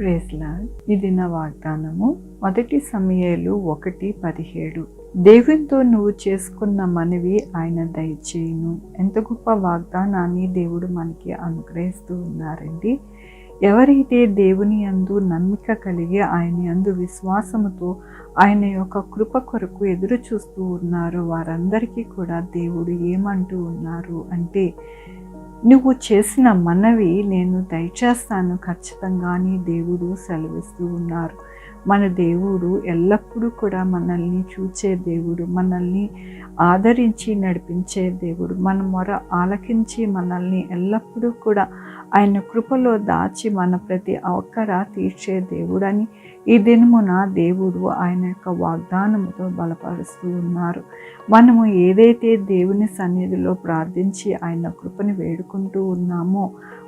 Praise lord. ఇది నా వాగ్దానము. 1 సమూయేలు 1:17. దేవునితో నువ్వు చేసుకున్న మనవి ఆయన దయచేయును. ఎంత గొప్ప వాగ్దానాన్ని దేవుడు మనకి అనుగ్రహిస్తూ ఉన్నారండి. ఎవరైతే దేవుని యందు నమ్మిక కలిగి ఆయన యందు విశ్వాసముతో ఆయన యొక్క కృప కొరకు ఎదురు చూస్తూ ఉన్నారో వారందరికీ కూడా దేవుడు ఏమంటూ ఉన్నారు అంటే, నువ్వు చేసిన మనవి నేను దయచేస్తాను ఖచ్చితంగా అని దేవుడు సెలవిస్తూ ఉన్నారు. మన దేవుడు ఎల్లప్పుడూ కూడా మనల్ని చూచే దేవుడు, మనల్ని ఆదరించి నడిపించే దేవుడు, మన మొర ఆలకించి మనల్ని ఎల్లప్పుడూ కూడా ఆయన కృపలో దాచి మన ప్రతి అవకర తీర్చే దేవుడని ఈ దినమున దేవుడు ఆయన యొక్క వాగ్దానముతో బలపరుస్తూ ఉన్నారు. మనము ఏదైతే దేవుని సన్నిధిలో ప్రార్థించి ఆయన కృపని వేడుకుంటూ ఉన్నామో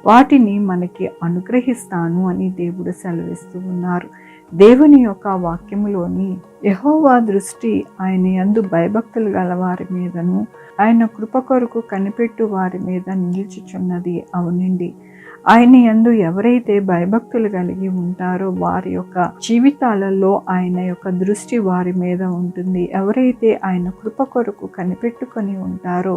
వాటిని మనకి అనుగ్రహిస్తాను అని దేవుడు సెలవిస్తూ ఉన్నారు. దేవుని యొక్క వాక్యములోని యెహోవా దృష్టి ఆయన యందు భయభక్తులు గల వారి మీదను ఆయన కృప కొరకు కనిపెట్టు వారి మీద నిలుచుచున్నది. అవునండి, ఆయన యందు ఎవరైతే భయభక్తులు కలిగి ఉంటారో వారి యొక్క జీవితాలలో ఆయన యొక్క దృష్టి వారి మీద ఉంటుంది. ఎవరైతే ఆయన కృప కొరకు కనిపెట్టుకొని ఉంటారో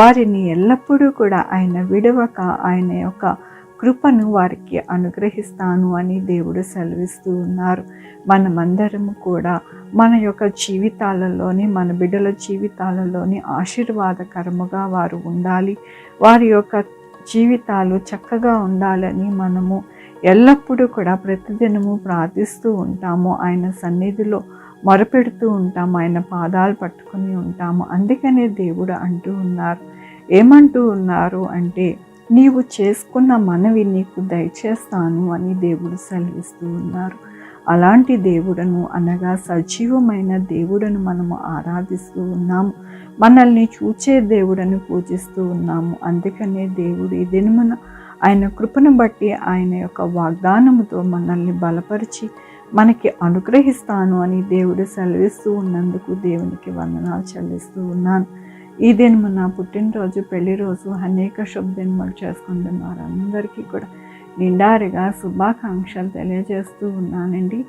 వారిని ఎల్లప్పుడూ కూడా ఆయన విడవక ఆయన యొక్క కృపను వారికి అనుగ్రహిస్తాను అని దేవుడు సెలవిస్తూ ఉన్నారు. మనమందరము కూడా మన యొక్క జీవితాలలోని, మన బిడ్డల జీవితాలలోని ఆశీర్వాదకరముగా వారు ఉండాలి, వారి యొక్క జీవితాలు చక్కగా ఉండాలని మనము ఎల్లప్పుడూ కూడా ప్రతిదినము ప్రార్థిస్తూ ఉంటాము. ఆయన సన్నిధిలో మొరపెడుతూ ఉంటాము, ఆయన పాదాలు పట్టుకుని ఉంటాము. అందుకనే దేవుడు అంటూ ఉన్నారు, ఏమంటూ ఉన్నారు అంటే, నీవు చేసుకున్న మనవి నీకు దయచేస్తాను అని దేవుడు సెలవిస్తూ ఉన్నారు. అలాంటి దేవుడను అనగా సజీవమైన దేవుడను మనము ఆరాధిస్తూ ఉన్నాము, మనల్ని చూచే దేవుడను పూజిస్తూ ఉన్నాము. అందుకనే దేవుడు ఈ దినమున ఆయన కృపను బట్టి ఆయన యొక్క వాగ్దానముతో మనల్ని బలపరిచి మనకి అనుగ్రహిస్తాను అని దేవుడు సెలవిస్తూ ఉన్నందుకు దేవునికి వందనాలు చెల్లిస్తూ ఉన్నాను. ఈ దినము నా పుట్టినరోజు, పెళ్లి రోజు, అనేక శుభదినములు చేసుకుంటున్నారు. అందరికీ కూడా నిండారుగా శుభాకాంక్షలు తెలియజేస్తూ ఉన్నానండి.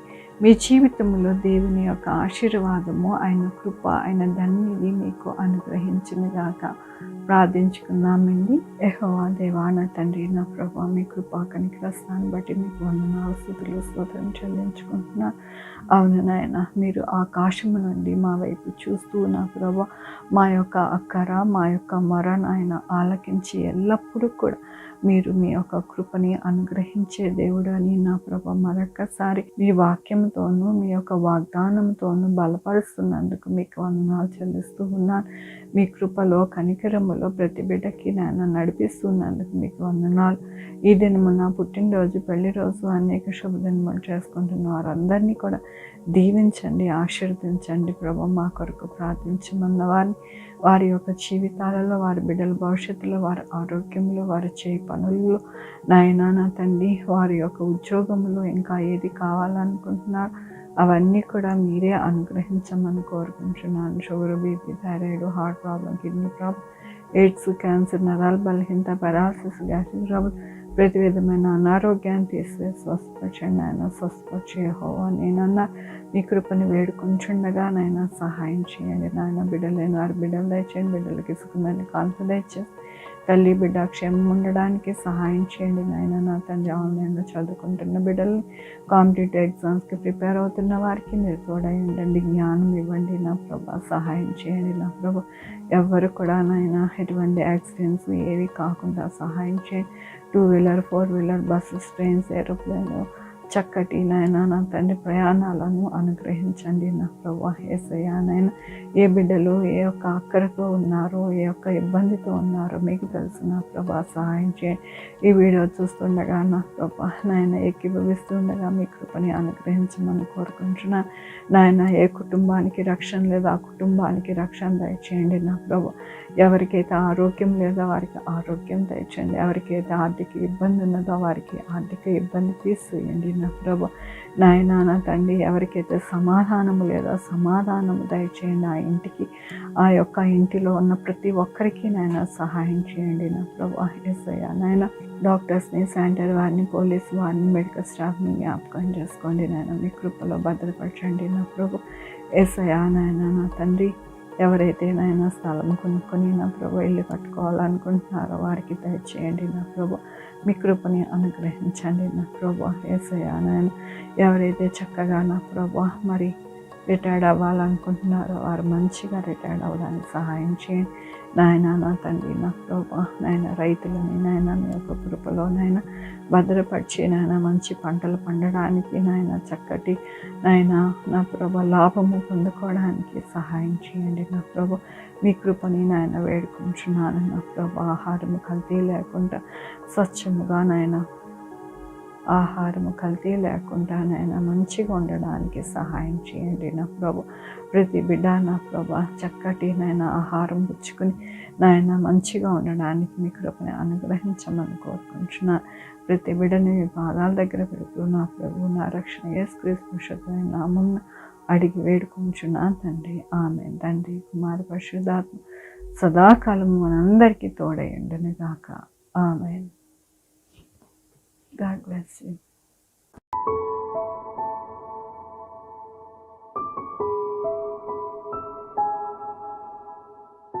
మీ జీవితంలో దేవుని యొక్క ఆశీర్వాదము, ఆయన కృప, ఆయన ధన్యది మీకు అనుగ్రహించునుగాక. ప్రార్థించుకున్నామండి. యెహోవా దేవా, నా తండ్రి, నా ప్రభా, మీ కృపా కనికరస్తాన్ని బట్టి మీకు వందనాలు, స్తుతులు, స్తోత్రం చెల్లించుకుంటున్నాను. అవును నాయన, మీరు ఆకాశము నుండి మా వైపు చూస్తూ నా ప్రభా మా యొక్క అక్కర, మా యొక్క మొర ఆయన ఆలకించి ఎల్లప్పుడూ కూడా మీరు మీ యొక్క కృపని అనుగ్రహించే దేవుడు అని నా ప్రభా మరొక్కసారి మీ వాక్యంతోనూ మీ యొక్క వాగ్దానంతోనూ బలపరుస్తున్నందుకు మీకు వందనాలు చెల్లిస్తూ ఉన్నాను. మీ కృపలో, కనికరములో ప్రతి బిడ్డకి నేను నడిపిస్తున్నందుకు మీకు వందనాలు. ఈ దినము నా పుట్టినరోజు, పెళ్లి రోజు, అనేక శుభదినములు చేసుకుంటున్న వారందరినీ కూడా దీవించండి, ఆశీర్వదించండి ప్రభా. మా కొరకు ప్రార్థించమన్న వారిని వారి యొక్క జీవితాలలో, వారి బిడ్డల భవిష్యత్తులో, వారి ఆరోగ్యంలో, వారి చేయి పనుల్లో నాయనా నా తండ్రి, వారి యొక్క ఉద్యోగంలో ఇంకా ఏది కావాలనుకుంటున్నారు అవన్నీ కూడా మీరే అనుగ్రహించమని కోరుకుంటున్నాను. Sugar, BP, thyroid, heart problem, kidney problem, AIDS, cancer, నరాల బలహీనత, పెరాలసిస్, గ్యాస్ట్రిక్ ట్రబుల్, ప్రతి విధమైన అనారోగ్యాన్ని తీసివేసి స్వస్థపరచండి ఆయన. స్వస్థపరిచే యెహోవా నేనన్నా మీ కృపని వేడుకుంటుండగా నాయన సహాయం చేయండి. నాయన బిడ్డలేని వారి బిడ్డలు దయచేయండి, బిడ్డలకి సుఖమైన కాన్పు దయచేసి తల్లి బిడ్డ క్షేమం ఉండడానికి సహాయం చేయండి నాయన. నా తండ్రి, ఆన్లైన్లో చదువుకుంటున్న బిడ్డల్ని, కాంపిటేటివ్ ఎగ్జామ్స్కి ప్రిపేర్ అవుతున్న వారికి మీరు తోడై ఉండండి, జ్ఞానం ఇవ్వండి నా ప్రభా, సహాయం చేయండి నా ప్రభా. ఎవరు కూడా నాయన ఎటువంటి యాక్సిడెంట్స్ ఏవి కాకుండా సహాయం చేయండి. 2 వీలర్, 4 వీలర్, బస్సెస్, ట్రైన్స్, ఏరోప్లేన్లు చక్కటి నాయన నా తండ్రి ప్రయాణాలను అనుగ్రహించండి నా ప్రభా. యేసయ్యా నాయన, ఏ బిడ్డలు ఏ యొక్క అక్కరతో ఉన్నారో, ఏ యొక్క ఇబ్బందితో ఉన్నారో మీకు తెలుసు నా ప్రభా, సహాయం చేయండి. ఈ వీడియో చూస్తుండగా నా ప్రభా నాయన ఏకీభవిస్తుండగా మీ కృపని అనుగ్రహించమని కోరుకుంటున్నాను నాయన. ఏ కుటుంబానికి రక్షణ లేదో ఆ కుటుంబానికి రక్షణ దయచేయండి నా ప్రభా. ఎవరికైతే ఆరోగ్యం లేదో వారికి ఆరోగ్యం దయచేయండి, ఎవరికైతే ఆర్థిక ఇబ్బంది ఉన్నదో వారికి ఆర్థిక ఇబ్బంది తీసేయండి నా ప్రభా. నాయన నా తండ్రి, ఎవరికైతే సమాధానము లేదో సమాధానము దయచేయండి ఆ ఇంటికి, ఆ యొక్క ఇంటిలో ఉన్న ప్రతి ఒక్కరికి నాయన సహాయం చేయండి నా ప్రభా. యేసయ్యా నాయన, డాక్టర్స్ని, శానిటరీ వారిని, పోలీసు వారిని, మెడికల్ స్టాఫ్ని జ్ఞాపకం చేసుకోండి నాయన. మీ కృపలో భద్రపరచండి నా ప్రభు. యేసయ్యా నాయన, నా తండ్రి, ఎవరైతే నాయన స్థలం కొనుక్కొని నా ప్రభు ఇల్లు కట్టుకోవాలనుకుంటున్నారో వారికి దయచేయండి నా ప్రభు. మీ కృపని అనుగ్రహించండి నా ప్రభు. యేసయ్యా నాయన, ఎవరైతే చక్కగా నా ప్రభు మరి రిటైర్డ్ అవ్వాలనుకుంటున్నారో వారు మంచిగా రిటైర్డ్ అవ్వడానికి సహాయం చేయండి నాయన. నా తండ్రి, నా ప్రభు నాయన, రైతులని నాయన మీ యొక్క కృపలో నాయన భద్రపరిచి నాయన మంచి పంటలు పండడానికి నాయన, చక్కటి నాయన నా ప్రభు లాభము పొందుకోవడానికి సహాయం చేయండి నా ప్రభు. మీ కృపని నాయన వేడుకుంటున్నాను నా ప్రభు. ఆహారము కల్తీ లేకుండా స్వచ్ఛముగా నాయన, ఆహారము కల్తీ లేకుండా నాయన మంచిగా ఉండడానికి సహాయం చేయండి నా ప్రభు. ప్రతి బిడ్డ నా ప్రభు చక్కటి నాయన ఆహారం పుచ్చుకుని నాయన మంచిగా ఉండడానికి మీ కృపని అనుగ్రహించమని కోరుకుంటున్నాను. ప్రతి బిడ్డని మీ పాదాల దగ్గర పెడుతూ నా ప్రభు, నా రక్షణ యేసుక్రీస్తు పరిశుద్ధమైన నామమున అడిగి వేడుకుంటున్నాను తండ్రి. ఆమేన్. తండ్రి, కుమార పరిశుద్ధాత్మ సదాకాలం మనందరికీ తోడై ఉండును గాక. ఆమేన్. God bless you.